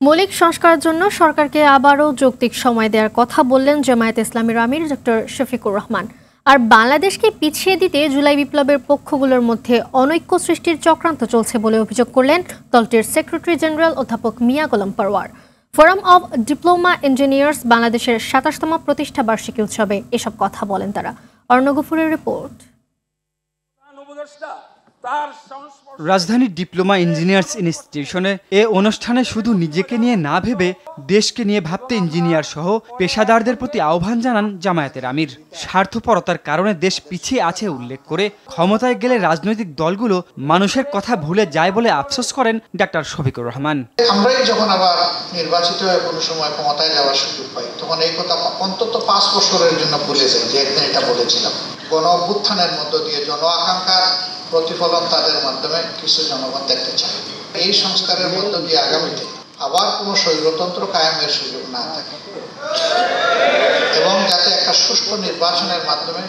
মৌলিক সংস্কারের জন্য সরকারকে আবারও যৌক্তিক সময় দেওয়ার কথা বললেন জামায়াতে ইসলামীর আমির ডক্টর শফিকুর রহমান। আর বাংলাদেশকে পিছিয়ে দিতে জুলাই বিপ্লবের পক্ষগুলোর মধ্যে অনৈক্য সৃষ্টির চক্রান্ত চলছে বলে অভিযোগ করলেন দলটির সেক্রেটারি জেনারেল অধ্যাপক Mia Golam Parwar. Forum of diploma engineers বাংলাদেশের ২৭তম প্রতিষ্ঠা বার্ষিকী উৎসবে এসব কথা বলেন তারা। অর্ণব গফুরের রিপোর্ট। রাজধানীর ডিপ্লোমা ইঞ্জিনিয়ার্স ইনস্টিটিউশনে এ অনুষ্ঠানে শুধু নিজেকে নিয়ে না ভেবে দেশকে নিয়ে ভাবতে ইঞ্জিনিয়ার সহ পেশাদারদের প্রতি আহ্বান জানান জামায়াতের আমির। স্বার্থপরতার কারণে দেশ পিছিয়ে আছে উল্লেখ করে ক্ষমতায় গেলে রাজনৈতিক দলগুলো মানুষের কথা ভুলে যায় বলে আফসোস করেন ডাক্তার শফিকুর রহমান। আমরাই যখন আবার নির্বাচিত হয়ে কোনো সময় ক্ষমতায় যাওয়ার সুযোগ পাই, তখন এই কথা অন্তত 5 বছরের জন্য ভুলে যাই যে একদিন এটা বলেছিলাম। গণ অভ্যুত্থানের মধ্য দিয়ে জন আকাঙ্ক্ষার প্রতিফলন তাদের মাধ্যমে কিছু জনগণ দেখতে চায়। এই সংস্কারের মধ্য দিয়ে আগামীতে আবার কোনো স্বৈরতন্ত্র কায়েমের সুযোগ না থাকে এবং যাতে একটা সুষ্ঠু নির্বাচনের মাধ্যমে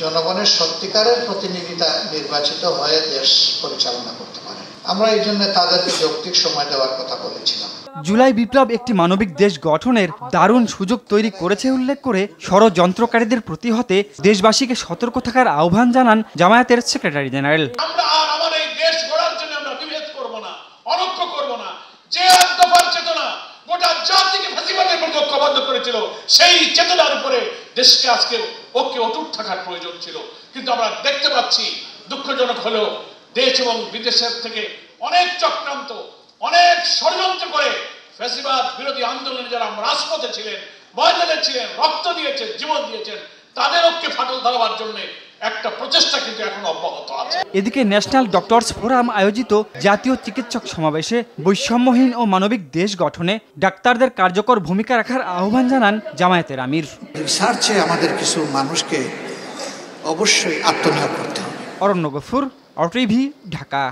জনগণের সত্যিকারের প্রতিনিধিতা নির্বাচিত হয়ে দেশ পরিচালনা করতে পারে। আমরা এই জন্য তাদেরকে যৌক্তিক সময় দেওয়ার কথা বলেছিলাম। জুলাই বিপ্লব একটি মানবিক দেশ গঠনের দারুণ সুযোগ তৈরি করেছে উল্লেখ করে ষড়যন্ত্রকারীদের প্রতিহতে দেশবাসীকে সতর্ক থাকার আহ্বান জানান জামায়াতের সেক্রেটারি জেনারেল। আমরা আর আমাদের এই দেশ গড়ার জন্য আমরা বিভেদ করব না, অনৈক্য করব না। যে দফার চেতনা গোটা জাতিকে ফ্যাসিবাদের প্রতি ঐক্যবদ্ধ করেছিল, সেই চেতনার উপরে দেশকে আজকে ঐক্যে অটুট থাকার প্রয়োজন ছিল। কিন্তু আমরা দেখতে পাচ্ছি, দুঃখজনক হলেও দেশ এবং বিদেশের থেকে অনেক চক্রান্ত, অনেক ষড়যন্ত্র করে ফ্যাসিবাদ বিরোধী আন্দোলনে যারা রাজপথে ছিলেন, ময়দানে ছিলেন, রক্ত দিয়েছেন, জীবন দিয়েছেন, তাদের ঐক্যে ফাটল ধরাবার জন্য একটা প্রচেষ্টা কিন্তু এখন অব্যাহত আছে। এদিকে ন্যাশনাল ডক্টরস ফোরাম আয়োজিত জাতীয় চিকিৎসক সমাবেশে বৈষম্যহীন ও মানবিক দেশ গঠনে ডাক্তারদের কার্যকর ভূমিকা রাখার আহ্বান জানান জামায়াতের আমির। রিসার্চে আমাদের কিছু মানুষকে অবশ্যই আত্মনিয়োগ করতে হবে। অরণ্য গফুর, অটিভি, ঢাকা।